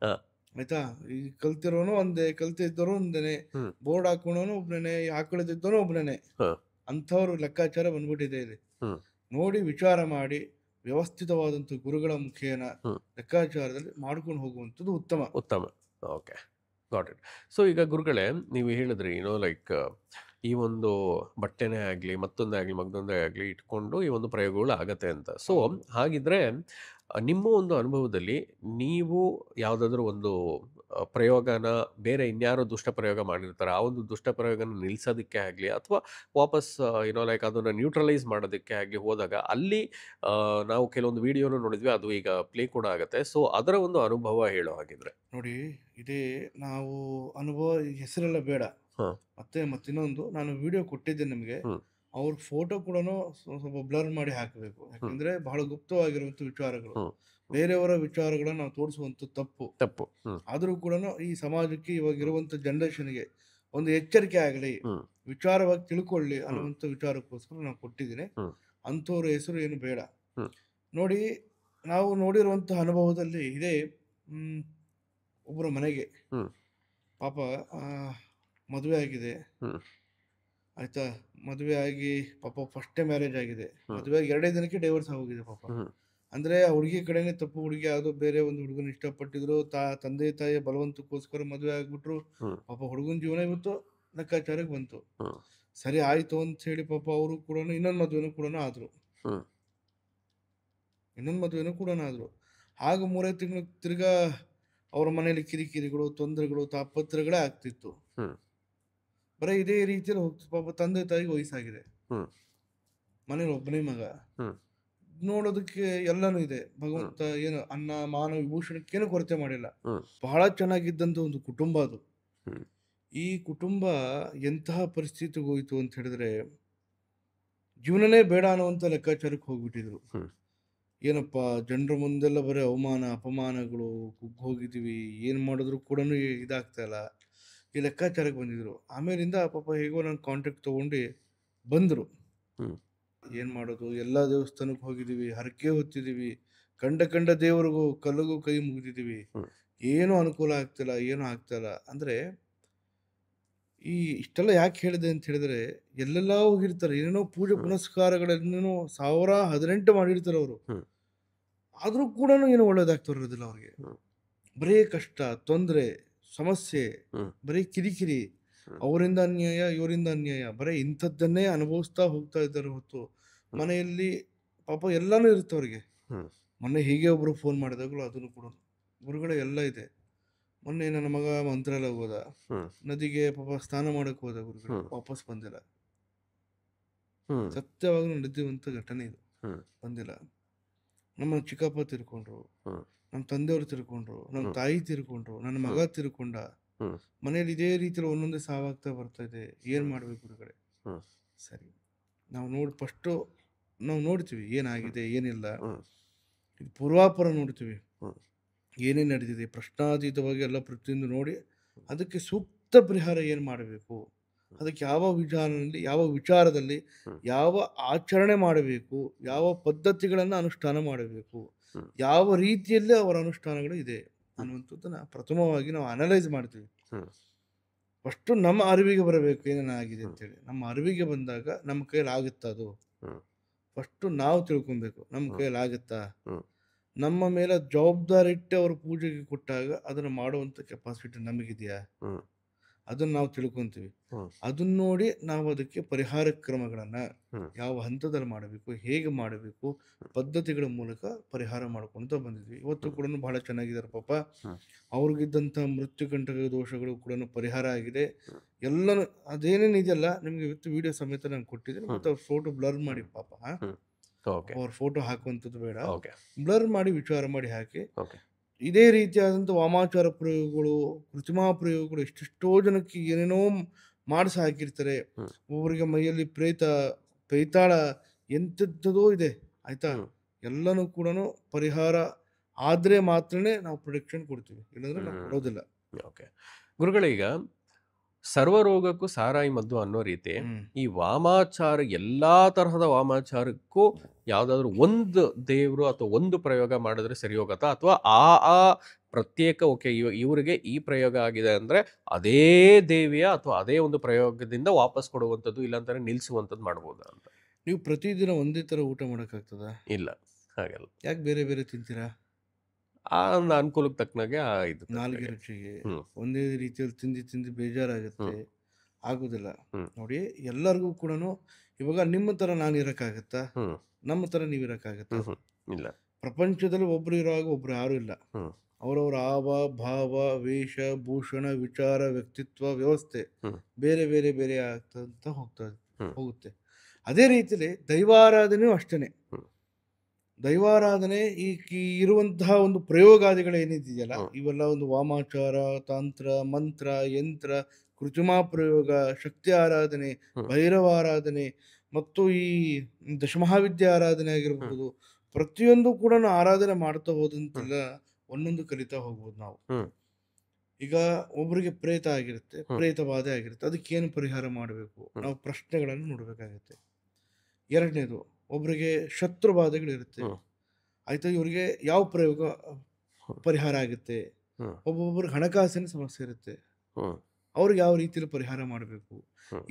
ಹಾ. ಆಯ್ತಾ, ಈ ಕಲ್ತಿರೋನು ಒಂದೇ, ಕಲ್ತಿದ್ದವರು ಒಂದೇನೆ, ಹ್ಮ್. ಬೋರ್ಡ್ ಹಾಕೋಣನು ಒಬ್ನೇನೆ, ಹಾಕೊಳ್ಳದಿದ್ದವನು ಒಬ್ನೇನೆ. ಹಾ. ಅಂಥವ್ರು ಲೆಕ್ಕಾಚಾರ ಬಂದ್ಬಿಟ್ಟಿದೆ ಇಲ್ಲಿ. ಹ್ಮ್. ನೋಡಿ ವಿಚಾರ ಮಾಡಿ ವ್ಯವಸ್ಥಿತವಾದಂಥ ಗುರುಗಳ ಮುಖೇನ ಹ್ಮ್. ಲೆಕ್ಕಾಚಾರದಲ್ಲಿ ಮಾಡ್ಕೊಂಡು ಹೋಗುವಂಥದ್ದು ಉತ್ತಮ. ಉತ್ತಮ. Okay, got it. ಸೊ ಈಗ ಗುರುಗಳೇ, ನೀವು ಹೇಳಿದ್ರಿ ಲೈಕ್ ಈ ಒಂದು ಬಟ್ಟೆನೇ ಆಗಲಿ, ಮತ್ತೊಂದೇ ಆಗಲಿ, ಮಗದೊಂದೇ ಆಗಲಿ ಇಟ್ಕೊಂಡು ಈ ಒಂದು ಪ್ರಯೋಗಗಳು ಆಗತ್ತೆ ಅಂತ. ಸೊ ಹಾಗಿದ್ರೆ ನಿಮ್ಮ ಒಂದು ಅನುಭವದಲ್ಲಿ ನೀವು ಯಾವುದಾದ್ರೂ ಒಂದು ಪ್ರಯೋಗನ ಬೇರೆ ಇನ್ಯಾರೋ ದುಷ್ಟ ಪ್ರಯೋಗ ಮಾಡಿರ್ತಾರೆ, ಆ ಒಂದು ದುಷ್ಟ ಪ್ರಯೋಗನ ನಿಲ್ಲಿಸೋದಕ್ಕೆ ಆಗಲಿ ಅಥವಾ ವಾಪಸ್ ಲೈಕ್ ಅದನ್ನು ನ್ಯೂಟ್ರಲೈಸ್ ಮಾಡೋದಕ್ಕೆ ಆಗಲಿ ಹೋದಾಗ ಅಲ್ಲಿ ನಾವು ಕೆಲವೊಂದು ವಿಡಿಯೋನು ನೋಡಿದ್ವಿ, ಅದು ಈಗ ಪ್ಲೇ ಕೂಡ ಆಗುತ್ತೆ. ಸೊ ಅದರ ಒಂದು ಅನುಭವ ಹೇಳೋ ಹಾಗಿದ್ರೆ. ನೋಡಿ, ಇದೇ ನಾವು ಅನುಭವ ಹೆಸರೆಲ್ಲ ಬೇಡ. ಹಾಂ. ಮತ್ತಿನ್ನೊಂದು, ನಾನು ವಿಡಿಯೋ ಕೊಟ್ಟಿದ್ದೆ ನಿಮಗೆ. ಹ್ಮ್. ಅವ್ರ ಫೋಟೋ ಕೂಡ ಸ್ವಲ್ಪ ಬ್ಲರ್ ಮಾಡಿ ಹಾಕಬೇಕು. ಯಾಕಂದ್ರೆ ಬಹಳ ಗುಪ್ತವಾಗಿರುವಂಥ ವಿಚಾರಗಳು, ಹ್ಮ್. ಬೇರೆಯವರ ವಿಚಾರಗಳನ್ನ ನಾವು ತೋರಿಸುವಂಥ ತಪ್ಪು. ತಪ್ಪು. ಹ್ಮ್. ಆದರೂ ಕೂಡ ಈ ಸಮಾಜಕ್ಕೆ ಇವಾಗಿರುವಂಥ ಜನರೇಷನ್ಗೆ ಒಂದು ಎಚ್ಚರಿಕೆ ಆಗಲಿ, ಹ್ಮ್. ವಿಚಾರವಾಗಿ ತಿಳ್ಕೊಳ್ಳಿ ಅನ್ನುವಂಥ ವಿಚಾರಕ್ಕೋಸ್ಕರ ನಾನು ಕೊಟ್ಟಿದ್ದೀನಿ. ಹ್ಮ್. ಅಂಥವ್ರ ಹೆಸರು ಏನು ಬೇಡ. ಹ್ಮ್. ನೋಡಿ, ನಾವು ನೋಡಿರುವಂಥ ಅನುಭವದಲ್ಲಿ ಇದೇ. ಒಬ್ಬರ ಮನೆಗೆ ಹ್ಮ್. ಪಾಪ ಮದುವೆ ಆಗಿದೆ. ಹ್ಮ್. ಆಯ್ತಾ, ಮದುವೆ ಆಗಿ ಪಾಪ ಫಸ್ಟೇ ಮ್ಯಾರೇಜ್ ಆಗಿದೆ. ಹ್ಮ್. ಮದುವೆ ಆಗಿ 2 ದಿನಕ್ಕೆ ಡೈವರ್ಸ್ ಆಗೋಗಿದೆ ಪಾಪ. ಹ್ಮ್. ಅಂದ್ರೆ ಆ ಹುಡುಗಿ ಕಡೆನೇ ತಪ್ಪು. ಹುಡುಗಿ ಯಾವುದೋ ಬೇರೆ ಒಂದು ಹುಡುಗನ ಇಷ್ಟಪಟ್ಟಿದ್ರು, ತಂದೆ ತಾಯಿಯ ಬಲವಂತಕ್ಕೋಸ್ಕರ ಮದುವೆ ಆಗ್ಬಿಟ್ರು. ಹ್ಮ್. ಪಾಪ ಹುಡುಗನ ಜೀವನ ಇವತ್ತು ಲೆಕ್ಕಾಚಾರಕ್ಕೆ ಬಂತು. ಹ್ಮ್. ಸರಿ ಆಯ್ತು ಅಂತ ಹೇಳಿ ಪಾಪ ಅವರು ಕೂಡ ಇನ್ನೊಂದು ಮದುವೆನೂ ಕೂಡ ಆದ್ರು. ಹ್ಮ್. ಇನ್ನೊಂದು ಮದುವೆನೂ ಕೂಡ ಆದ್ರು. ಆಗ 3 ತಿಂಗಳು ತಿರ್ಗಾ ಅವ್ರ ಮನೇಲಿ ಕಿರಿಕಿರಿಗಳು, ತೊಂದರೆಗಳು, ತಾಪತ್ರಗಳೇ ಆಗ್ತಿತ್ತು. ಹ್ಮ್. ಬರೀ ಇದೇ ರೀತಿಯಲ್ಲಿ ಹೋಗ್ತಿತ್ತು. ಪಾಪ ತಂದೆ ತಾಯಿಗೆ ವಯಸ್ಸಾಗಿದೆ. ಹ್ಮ್. ಮನೇಲಿ ಒಬ್ಬನೇ ಮಗ. ಹ್ಮ್. ನೋಡೋದಕ್ಕೆ ಎಲ್ಲಾನು ಇದೆ. ಭಗವಂತ ಏನು ಅನ್ನ ಮಾನ ವಿಭೂಷಣಕ್ಕೇನು ಕೊರತೆ ಮಾಡಿಲ್ಲ. ಹ್ಮ್. ಬಹಳ ಚೆನ್ನಾಗಿದ್ದಂಥ ಒಂದು ಕುಟುಂಬ ಅದು. ಹ್ಮ್. ಈ ಕುಟುಂಬ ಎಂತಹ ಪರಿಸ್ಥಿತಿಗೆ ಹೋಯ್ತು ಅಂತ ಹೇಳಿದ್ರೆ, ಜೀವನನೇ ಬೇಡ ಅನ್ನುವಂಥ ಲೆಕ್ಕಾಚಾರಕ್ಕೆ ಹೋಗ್ಬಿಟ್ಟಿದ್ರು. ಹ್ಮ್. ಏನಪ್ಪ, ಜನರ ಮುಂದೆಲ್ಲ ಬರೀ ಅವಮಾನ ಅಪಮಾನಗಳು, ಕುಗ್ಗಿ ಹೋಗಿದ್ದೀವಿ, ಏನು ಮಾಡಿದ್ರು ಕೂಡ ಇದಾಗ್ತಾ ಇಲ್ಲ, ಈ ಲೆಕ್ಕಾಚಾರಕ್ಕೆ ಬಂದಿದ್ರು. ಆಮೇಲಿಂದ ಪಾಪ ಹೇಗೋ ನಾನು ಕಾಂಟ್ಯಾಕ್ಟ್ ತೊಗೊಂಡು ಬಂದರು. ಹ್ಮ್. ಏನು ಮಾಡೋದು, ಎಲ್ಲ ದೇವಸ್ಥಾನಕ್ಕೆ ಹೋಗಿದ್ದೀವಿ, ಹರಕೆ ಹೊತ್ತಿದ್ದೀವಿ, ಕಂಡ ದೇವರಿಗೂ ಕಲ್ಲಿಗೂ ಕೈ ಮುಗಿದಿದ್ದೀವಿ, ಹ್ಮ್. ಏನೂ ಅನುಕೂಲ ಆಗ್ತಿಲ್ಲ, ಏನೂ ಆಗ್ತಾಯಿಲ್ಲ. ಅಂದರೆ ಇಷ್ಟೆಲ್ಲ ಯಾಕೆ ಹೇಳಿದೆ ಅಂತ ಹೇಳಿದ್ರೆ, ಎಲ್ಲೆಲ್ಲ ಹೋಗಿರ್ತಾರೆ, ಏನೇನೋ ಪೂಜೆ ಪುನಸ್ಕಾರಗಳನ್ನೇನೋ 1018 ಮಾಡಿರ್ತಾರೆ ಅವರು. ಹ್ಮ್. ಆದರೂ ಕೂಡ ಏನು ಒಳ್ಳೇದಾಗ್ತಾ ಇರೋದಿಲ್ಲ ಅವ್ರಿಗೆ. ಹ್ಮ್. ಬರೀ ಕಷ್ಟ, ತೊಂದರೆ, ಸಮಸ್ಯೆ, ಹ್ಮ್. ಬರೀ ಕಿರಿಕಿರಿ, ಹ್ಮ್. ಅವರಿಂದ ಅನ್ಯಾಯ, ಇವರಿಂದ ಅನ್ಯಾಯ, ಬರೀ ಇಂಥದ್ದನ್ನೇ ಅನುಭವಿಸ್ತಾ ಹೋಗ್ತಾ ಇದ್ದಾರೆ ಹೊತ್ತು ಮನೆಯಲ್ಲಿ ಪಾಪ ಎಲ್ಲನೂ ಇರುತ್ತೆ ಅವ್ರಿಗೆ. ಹ್ಮ್. ಮೊನ್ನೆ ಹೀಗೆ ಒಬ್ರು ಫೋನ್ ಮಾಡಿದಾಗಲೂ ಅದನ್ನು ಕೂಡ ಗುರುಗಳೇ ಎಲ್ಲ ಇದೆ. ಮೊನ್ನೆ ನನ್ನ ಮಗ ಮಂತ್ರಾಲಯ ಹೋದ, ಹ್ಮ್. ನದಿಗೆ ಪಾಪ ಸ್ನಾನ ಮಾಡಕ್ಕೆ ಹೋದ ಗುರುಗಳು, ಹ್ಮ್. ವಾಪಸ್ ಬಂದಿಲ್ಲ. ಹ್ಮ್. ಸತ್ಯವಾಗಿ ನಡೆದಿರುವಂಥ ಘಟನೆ ಇದು. ಹ್ಮ್. ಬಂದಿಲ್ಲ. ನಮ್ಮ ಚಿಕ್ಕಪ್ಪ ತಿರ್ಕೊಂಡ್ರು, ಹ್ಮ್. ನಮ್ಮ ತಂದೆಯವರು ತಿರ್ಕೊಂಡ್ರು, ನಮ್ಮ ಹ್ಮ್. ತಾಯಿ ತಿರ್ಕೊಂಡ್ರು, ನನ್ನ ಮಗ ತಿರ್ಕೊಂಡ. ಹ್ಮ್. ಮನೇಲಿ ಇದೇ ರೀತಿಯಲ್ಲಿ ಒಂದೊಂದೇ ಸಾವಾಗ್ತಾ ಬರ್ತಾ ಇದೆ. ಏನು ಮಾಡಬೇಕು ಗುರುಗಳೇ? ಹ್ಮ್. ಸರಿ, ನಾವು ಫಸ್ಟು ನಾವು ನೋಡ್ತೀವಿ ಏನಾಗಿದೆ ಏನಿಲ್ಲ. ಹ್ಮ್. ಇದು ಪೂರ್ವಾಪರ ನೋಡ್ತೀವಿ, ಹ್ಮ್. ಏನೇನು ನಡೆದಿದೆ, ಪ್ರಶ್ನಾತೀತವಾಗಿ ಎಲ್ಲ ಪ್ರತಿಯೊಂದು ನೋಡಿ ಅದಕ್ಕೆ ಸೂಕ್ತ ಪರಿಹಾರ ಏನು ಮಾಡಬೇಕು, ಅದಕ್ಕೆ ಯಾವ ವಿಚಾರದಲ್ಲಿ ಹ್ಮ್. ಯಾವ ಆಚರಣೆ ಮಾಡಬೇಕು, ಯಾವ ಪದ್ಧತಿಗಳನ್ನು ಅನುಷ್ಠಾನ ಮಾಡಬೇಕು, ಹ್ಮ್. ಯಾವ ರೀತಿಯಲ್ಲಿ ಅವರ ಅನುಷ್ಠಾನಗಳು ಇದೆ ಅನ್ನುವಂಥದ್ದನ್ನು ಪ್ರಥಮವಾಗಿ ನಾವು ಅನಲೈಸ್ ಮಾಡ್ತೀವಿ. ಹ್ಮ್. ಫಸ್ಟು ನಮ್ಮ ಅರಿವಿಗೆ ಬರಬೇಕು ಏನೇನಾಗಿದೆ ಅಂತೇಳಿ. ನಮ್ಮ ಅರಿವಿಗೆ ಬಂದಾಗ ನಮ್ಮ ಕೈಯಲ್ಲಿ ಆಗುತ್ತಾ ಅದು? ಹ್ಮ್. ಫಸ್ಟು ನಾವು ತಿಳ್ಕೊಬೇಕು, ನಮ್ಮ ಕೈಯಲ್ಲಿ ಆಗುತ್ತಾ? ಹ್ಮ್. ನಮ್ಮ ಮೇಲೆ ಜವಾಬ್ದಾರಿ ಇಟ್ಟು ಅವರು ಪೂಜೆಗೆ ಕೊಟ್ಟಾಗ ಅದನ್ನು ಮಾಡುವಂಥ ಕೆಪಾಸಿಟಿ ನಮಗಿದೆಯಾ? ಹ್ಮ್. ಅದನ್ನು ನಾವು ತಿಳ್ಕೊತೀವಿ. ಹ್ಮ್. ಅದನ್ನ ನೋಡಿ ನಾವು ಅದಕ್ಕೆ ಪರಿಹಾರ ಕ್ರಮಗಳನ್ನು ಹ್ಮ್. ಯಾವ ಹಂತದಲ್ಲಿ ಮಾಡಬೇಕು, ಹೇಗೆ ಮಾಡಬೇಕು, ಪದ್ಧತಿಗಳ ಮೂಲಕ ಪರಿಹಾರ ಮಾಡ್ಕೊಳ್ತಾ ಬಂದಿದ್ವಿ. ಇವತ್ತು ಕೂಡ ಬಹಳ ಚೆನ್ನಾಗಿದ್ದಾರೆ ಪಾಪ. ಹ್ಮ್. ಅವ್ರಿಗಿದ್ದಂಥ ಮೃತ್ಯುಕಂಟಕ ದೋಷಗಳು ಕೂಡ ಪರಿಹಾರ ಆಗಿದೆ. ಹ್ಮ್. ಎಲ್ಲನೂ ಅದೇನೇನು ಇದೆಯಲ್ಲ ನಿಮಗೆ ಇವತ್ತು ವಿಡಿಯೋ ಸಮೇತ ನಾನು ಕೊಟ್ಟಿದ್ದೀನಿ. ಮತ್ತು ಅವ್ರ ಫೋಟೋ ಬ್ಲರ್ ಮಾಡಿ ಪಾಪ, ಓಕೆ. ಅವ್ರ ಫೋಟೋ ಹಾಕುವಂಥದ್ದು ಬೇಡ, ಓಕೆ. ಬ್ಲರ್ ಮಾಡಿ ವಿಚಾರ ಮಾಡಿ ಹಾಕಿ. ಓಕೆ. ಇದೇ ರೀತಿಯಾದಂಥ ವಾಮಾಚಾರ ಪ್ರಯೋಗಗಳು, ಕೃತ್ರಿಮಾ ಪ್ರಯೋಗಗಳು ಎಷ್ಟೆಷ್ಟೋ ಜನಕ್ಕೆ ಏನೇನೋ ಮಾಡಿಸಿ ಹಾಕಿರ್ತಾರೆ. ಹ್ಮ್. ಒಬ್ಬರಿಗೆ ಮೈಯಲ್ಲಿ ಪೈತಾಳ ಎಂಥದ್ದೋ ಇದೆ. ಆಯ್ತಾ, ಹ್ಮ್. ಎಲ್ಲನೂ ಕೂಡ ಪರಿಹಾರ ಆದರೆ ಮಾತ್ರನೇ ನಾವು ಪ್ರೊಡಕ್ಷನ್ ಕೊಡ್ತೀವಿ, ಇಲ್ಲಾಂದ್ರೆ ನಾವು ಹ್ಮ್. ಕೊಡೋದಿಲ್ಲ. ಓಕೆ ಗುರುಗಳೇ, ಈಗ ಸರ್ವರೋಗಕ್ಕೂ ಸಾರಾಯಿ ಮದ್ದು ಅನ್ನೋ ರೀತಿ ಈ ವಾಮಾಚಾರ ಎಲ್ಲಾ ತರಹದ ವಾಮಾಚಾರಕ್ಕೂ ಯಾವ್ದಾದ್ರು ಒಂದು ದೇವ್ರು ಅಥವಾ ಒಂದು ಪ್ರಯೋಗ ಮಾಡಿದ್ರೆ ಸರಿ ಹೋಗತ್ತಾ, ಅಥವಾ ಆ ಪ್ರತ್ಯೇಕ ಓಕೆ ಇವರಿಗೆ ಈ ಪ್ರಯೋಗ ಆಗಿದೆ ಅಂದ್ರೆ ಅದೇ ದೇವಿಯ ಅಥವಾ ಅದೇ ಒಂದು ಪ್ರಯೋಗದಿಂದ ವಾಪಸ್ ಕೊಡುವಂಥದ್ದು ಇಲ್ಲಾಂತಾರೆ ನಿಲ್ಸುವಂಥದ್ದು ಮಾಡ್ಬೋದಾ ಅಂತ? ನೀವು ಪ್ರತಿದಿನ ಒಂದೇ ತರ ಊಟ ಮಾಡೋಕ್ಕಾಗ್ತದ? ಇಲ್ಲ, ಹಾಗಲ್ಲ. ಯಾಕೆ ಬೇರೆ ಬೇರೆ ತಿಂತೀರಾ? ಆ ಒಂದು ಅನುಕೂಲಕ್ಕೆ ತಕ್ಕನಾಗೆ ಇದು ನಾಲ್ಗೆ ರುಚಿಗೆ ಒಂದೇ ರೀತಿಯಲ್ಲಿ ತಿಂದು ತಿಂದು ಬೇಜಾರಾಗುತ್ತೆ, ಆಗೋದಿಲ್ಲ. ನೋಡಿ, ಎಲ್ಲರಿಗೂ ಕೂಡ ಇವಾಗ ನಿಮ್ಮ ತರ ನಾನು ಇರಕ್ಕಾಗತ್ತಾ? ನಮ್ಮ ತರ ನೀವು ಇರಕ್ಕಾಗತ್ತಾ? ಇಲ್ಲ. ಪ್ರಪಂಚದಲ್ಲಿ ಒಬ್ರು ಇರೋವಾಗ ಒಬ್ರು ಯಾರು ಇಲ್ಲ. ಅವರವರ ಆವ ಭಾವ ವೇಷ ಭೂಷಣ ವಿಚಾರ ವ್ಯಕ್ತಿತ್ವ ವ್ಯವಸ್ಥೆ ಬೇರೆ ಬೇರೆ ಬೇರೆ ಆಗ್ತಾ ಹೋಗುತ್ತೆ. ಅದೇ ರೀತಿಯಲ್ಲಿ ದೈವಾರಾಧನೆಯೂ ಅಷ್ಟೇನೆ. ದೈವಾರಾಧನೆ ಈ ಇರುವಂತಹ ಒಂದು ಪ್ರಯೋಗಾದಿಗಳು ಏನಿದೆಯಲ್ಲ, ಇವೆಲ್ಲ ಒಂದು ವಾಮಾಚಾರ, ತಂತ್ರ, ಮಂತ್ರ, ಯಂತ್ರ, ಕೃತ್ರಿಮಾ ಪ್ರಯೋಗ, ಶಕ್ತಿ ಆರಾಧನೆ, ಭೈರವ ಆರಾಧನೆ ಮತ್ತು ಈ ದಶಮಹಾವಿದ್ಯೆ ಆರಾಧನೆ ಆಗಿರ್ಬೋದು, ಪ್ರತಿಯೊಂದು ಕೂಡ ಆರಾಧನೆ ಮಾಡ್ತಾ ಹೋದಂತೆಲ್ಲ ಒಂದೊಂದು ಕಲಿತಾ ಹೋಗ್ಬೋದು ನಾವು. ಈಗ ಒಬ್ರಿಗೆ ಪ್ರೇತ ಆಗಿರುತ್ತೆ, ಪ್ರೇತ ಬಾಧೆ ಆಗಿರುತ್ತೆ, ಅದಕ್ಕೇನು ಪರಿಹಾರ ಮಾಡಬೇಕು ನಾವು ಪ್ರಶ್ನೆಗಳನ್ನು ನೋಡ್ಬೇಕಾಗತ್ತೆ. ಎರಡನೇದು, ಒಬ್ರಿಗೆ ಶತ್ರು ಬಾಧೆಗಳಿರುತ್ತೆ, ಆಯ್ತಾ, ಇವರಿಗೆ ಯಾವ ಪ್ರಯೋಗ ಪರಿಹಾರ ಆಗುತ್ತೆ. ಒಬ್ಬೊಬ್ರಿಗೆ ಹಣಕಾಸಿನ ಸಮಸ್ಯೆ ಇರುತ್ತೆ, ಅವ್ರಿಗೆ ಯಾವ ರೀತಿಯಲ್ಲಿ ಪರಿಹಾರ ಮಾಡಬೇಕು.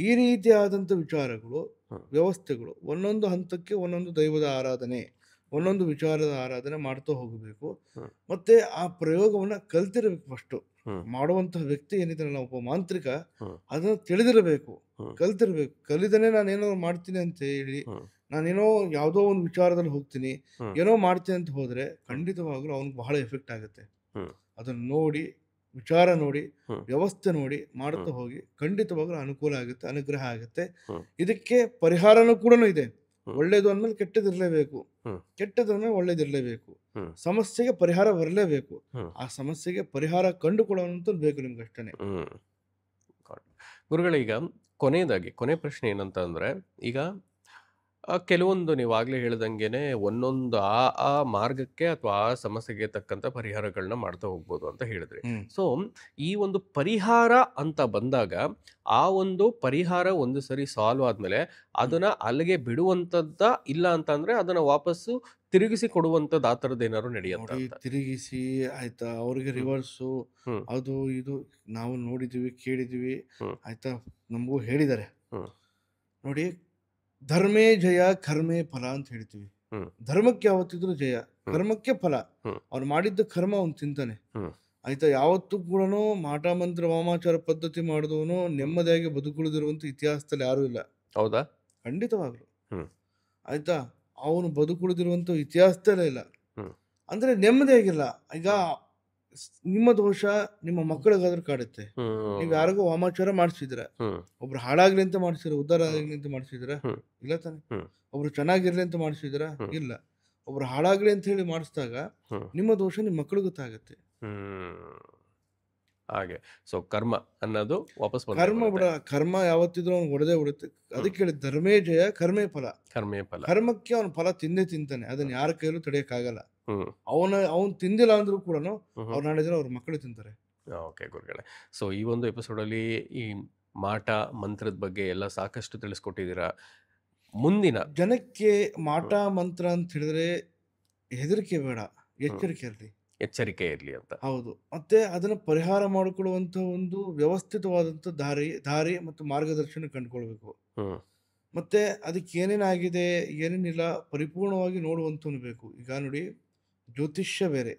ಈ ರೀತಿಯಾದಂಥ ವಿಚಾರಗಳು ವ್ಯವಸ್ಥೆಗಳು ಒಂದೊಂದು ಹಂತಕ್ಕೆ ಒಂದೊಂದು ದೈವದ ಆರಾಧನೆ, ಒಂದೊಂದು ವಿಚಾರದ ಆರಾಧನೆ ಮಾಡ್ತಾ ಹೋಗಬೇಕು. ಮತ್ತೆ ಆ ಪ್ರಯೋಗವನ್ನ ಕಲ್ತಿರ್ಬೇಕು. ಫಸ್ಟ್ ಮಾಡುವಂತಹ ವ್ಯಕ್ತಿ ಏನಿದ್ದಾನಲ್ಲ, ಒಬ್ಬ ಮಾಂತ್ರಿಕ, ಅದನ್ನ ತಿಳಿದಿರಬೇಕು, ಕಲ್ತಿರ್ಬೇಕು. ಕಲಿದನೆ ನಾನೇನೋ ಮಾಡ್ತೀನಿ ಅಂತ ಹೇಳಿ ನಾನೇನೋ ಯಾವುದೋ ಒಂದು ವಿಚಾರದಲ್ಲಿ ಹೋಗ್ತೀನಿ, ಏನೋ ಮಾಡ್ತೀನಿ ಅಂತ ಹೋದ್ರೆ ಖಂಡಿತವಾಗ್ಲೂ ಅವನಿಗೆ ಬಹಳ ಎಫೆಕ್ಟ್ ಆಗುತ್ತೆ. ಅದನ್ನ ನೋಡಿ, ವಿಚಾರ ನೋಡಿ, ವ್ಯವಸ್ಥೆ ನೋಡಿ ಮಾಡ್ತಾ ಹೋಗಿ ಖಂಡಿತವಾಗ್ಲೂ ಅನುಕೂಲ ಆಗುತ್ತೆ, ಅನುಗ್ರಹ ಆಗುತ್ತೆ. ಇದಕ್ಕೆ ಪರಿಹಾರನೂ ಕೂಡ ಇದೆ. ಒಳ್ಳೇದು ಅಂದ್ಮೇಲೆ ಕೆಟ್ಟದಿರ್ಲೇಬೇಕು, ಕೆಟ್ಟದ್ಮೇಲೆ ಒಳ್ಳೇದಿರ್ಲೇಬೇಕು. ಸಮಸ್ಯೆಗೆ ಪರಿಹಾರ ಬರಲೇಬೇಕು. ಆ ಸಮಸ್ಯೆಗೆ ಪರಿಹಾರ ಕಂಡುಕೊಳ್ಳುವಂಥದ್ದು ಬೇಕು ನಿಮ್ಗೆ ಅಷ್ಟೇ. ಗುರುಗಳೀಗ ಕೊನೆಯದಾಗಿ ಕೊನೆ ಪ್ರಶ್ನೆ ಏನಂತ ಅಂದ್ರೆ, ಈಗ ಕೆಲವೊಂದು ನೀವಾಗಲೇ ಹೇಳ್ದಂಗೆನೆ ಒಂದೊಂದು ಆ ಮಾರ್ಗಕ್ಕೆ ಅಥವಾ ಆ ಸಮಸ್ಯೆಗೆ ತಕ್ಕಂಥ ಪರಿಹಾರಗಳನ್ನ ಮಾಡ್ತಾ ಹೋಗ್ಬೋದು ಅಂತ ಹೇಳಿದ್ರಿ. ಸೊ ಈ ಒಂದು ಪರಿಹಾರ ಅಂತ ಬಂದಾಗ ಆ ಒಂದು ಪರಿಹಾರ ಒಂದು ಸರಿ ಸಾಲ್ವ್ ಆದ್ಮೇಲೆ ಅದನ್ನ ಅಲ್ಲಿಗೆ ಬಿಡುವಂತದ್ದ, ಇಲ್ಲ ಅಂತ ಅಂದ್ರೆ ಅದನ್ನ ವಾಪಸ್ಸು ತಿರುಗಿಸಿ ಕೊಡುವಂತದ್ದು, ಆ ಥರದ್ದು ಏನಾದ್ರು ನಡೆಯುತ್ತೆ? ತಿರುಗಿಸಿ ಆಯ್ತಾ, ಅವ್ರಿಗೆ ರಿವರ್ಸು ಅದು ಇದು ನಾವು ನೋಡಿದೀವಿ, ಕೇಳಿದೀವಿ, ಆಯ್ತಾ, ನಮಗೂ ಹೇಳಿದ್ದಾರೆ. ನೋಡಿ, ಧರ್ಮೇ ಜಯ ಕರ್ಮೇ ಫಲ ಅಂತ ಹೇಳ್ತೀವಿ. ಧರ್ಮಕ್ಕೆ ಯಾವತ್ತಿದ್ರು ಜಯ, ಕರ್ಮಕ್ಕೆ ಫಲ. ಅವ್ನು ಮಾಡಿದ್ದ ಕರ್ಮ ಅವ್ನು ತಿಂತಾನೆ, ಆಯ್ತಾ. ಯಾವತ್ತೂ ಕೂಡ ಮಾಟ ಮಂತ್ರ ವಾಮಾಚಾರ ಪದ್ಧತಿ ಮಾಡಿದವನು ನೆಮ್ಮದಿಯಾಗಿ ಬದುಕುಳಿದಿರುವಂತ ಇತಿಹಾಸದಲ್ಲಿ ಯಾರು ಇಲ್ಲ. ಹೌದಾ? ಖಂಡಿತವಾಗ್ಲು, ಆಯ್ತಾ. ಅವನು ಬದುಕುಳಿದಿರುವಂತ ಇತಿಹಾಸದಲ್ಲೇ ಇಲ್ಲ. ಅಂದ್ರೆ ನೆಮ್ಮದಿಯಾಗಿಲ್ಲ. ಈಗ ನಿಮ್ಮ ದೋಷ ನಿಮ್ಮ ಮಕ್ಕಳಿಗಾದ್ರೂ ಕಾಡುತ್ತೆ. ನೀವ್ ಯಾರಿಗೂ ವಾಮಾಚಾರ ಮಾಡಿಸಿದ್ರ, ಒಬ್ರು ಹಾಳಾಗ್ಲಿ ಅಂತ ಮಾಡಿಸಿದ್ರ, ಉದ್ಧಾರ ಆಗ್ಲಿ ಅಂತ ಮಾಡಿಸಿದ್ರ? ಇಲ್ಲ ತಾನೆ. ಒಬ್ರು ಚೆನ್ನಾಗಿರ್ಲಿ ಅಂತ ಮಾಡಿಸಿದ್ರ? ಇಲ್ಲ. ಒಬ್ರು ಹಾಳಾಗ್ಲಿ ಅಂತ ಹೇಳಿ ಮಾಡಿಸಿದಾಗ ನಿಮ್ಮ ದೋಷ ನಿಮ್ಮ ಮಕ್ಕಳಿಗೆ ಗೊತ್ತಾಗತ್ತೆ. ಹಾಗೆ ಸೊ ಕರ್ಮ ಅನ್ನೋದು ವಾಪಸ್ ಕರ್ಮ ಯಾವತ್ತಿದ್ರು ಅವ್ನು ಹೊಡೆದೇ ಬಿಡುತ್ತೆ. ಅದಕ್ಕೆ ಹೇಳಿ ಧರ್ಮೇ ಜಯ ಕರ್ಮೇ ಫಲ. ಕರ್ಮಕ್ಕೆ ಅವನ ಫಲ ತಿಂತಾನೆ, ಅದನ್ನ ಯಾರ ಕೈಲೂ ತಡೆಯಕ್ಕಾಗಲ್ಲ. ಅವನು ತಿಂದಿಲ್ಲ ಅಂದ್ರೂ ಕೂಡ ಅವ್ರು ನಾಡಿದ್ರೆ ಅವ್ರ ಮಕ್ಕಳು ತಿಂತಾರೆ. ಓಕೆ ಗುರುಗಳೇ, ಸೊ ಈ ಒಂದು ಎಪಿಸೋಡಲ್ಲಿ ಈ ಮಾಟ ಮಂತ್ರದ ಬಗ್ಗೆ ಎಲ್ಲ ಸಾಕಷ್ಟು ತಿಳಿಸ್ಕೊಟ್ಟಿದ್ದೀರಾ. ಮುಂದಿನ ಜನಕ್ಕೆ ಮಾಟ ಮಂತ್ರ ಅಂತ ಹೇಳಿದ್ರೆ ಹೆದರಿಕೆ ಬೇಡ, ಎಚ್ಚರಿಕೆ ಇರಲಿ ಅಂತ. ಹೌದು. ಮತ್ತೆ ಅದನ್ನ ಪರಿಹಾರ ಮಾಡಿಕೊಳ್ಳುವಂತ ಒಂದು ವ್ಯವಸ್ಥಿತವಾದಂತ ದಾರಿ ಮತ್ತು ಮಾರ್ಗದರ್ಶನ ಕಂಡುಕೊಳ್ಬೇಕು. ಮತ್ತೆ ಅದಕ್ಕೆ ಏನೇನಾಗಿದೆ ಏನೇನಿಲ್ಲ ಪರಿಪೂರ್ಣವಾಗಿ ನೋಡುವಂತವನು ಬೇಕು. ಈಗ ನೋಡಿ, ಜ್ಯೋತಿಷ್ಯ ಬೇರೆ,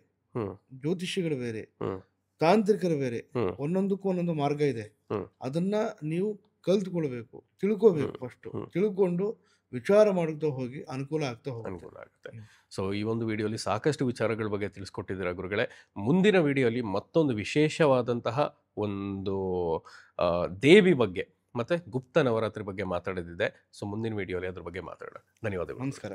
ಜ್ಯೋತಿಷಿಗಳು ಬೇರೆ, ತಾಂತ್ರಿಕರು ಬೇರೆ, ಒಂದೊಂದಕ್ಕೂ ಒಂದೊಂದು ಮಾರ್ಗ ಇದೆ. ಅದನ್ನ ನೀವು ಕಲ್ತ್ಕೊಳ್ಬೇಕು, ತಿಳ್ಕೋಬೇಕು. ಫಸ್ಟ್ ತಿಳ್ಕೊಂಡು ವಿಚಾರ ಮಾಡ್ತಾ ಹೋಗಿ ಅನುಕೂಲ ಆಗುತ್ತೆ. ಸೊ ಈ ಒಂದು ವಿಡಿಯೋಲಿ ಸಾಕಷ್ಟು ವಿಚಾರಗಳ ಬಗ್ಗೆ ತಿಳಿಸ್ಕೊಟ್ಟಿದ್ದೀರಾ ಗುರುಗಳೇ. ಮುಂದಿನ ವಿಡಿಯೋಲಿ ಮತ್ತೊಂದು ವಿಶೇಷವಾದಂತಹ ಒಂದು ದೇವಿ ಬಗ್ಗೆ ಮತ್ತೆ ಗುಪ್ತ ನವರಾತ್ರಿ ಬಗ್ಗೆ ಮಾತಾಡೋದಿದೆ. ಸೊ ಮುಂದಿನ ವಿಡಿಯೋಲಿ ಅದ್ರ ಬಗ್ಗೆ ಮಾತಾಡೋಣ. ಧನ್ಯವಾದಗಳು. ನಮಸ್ಕಾರ.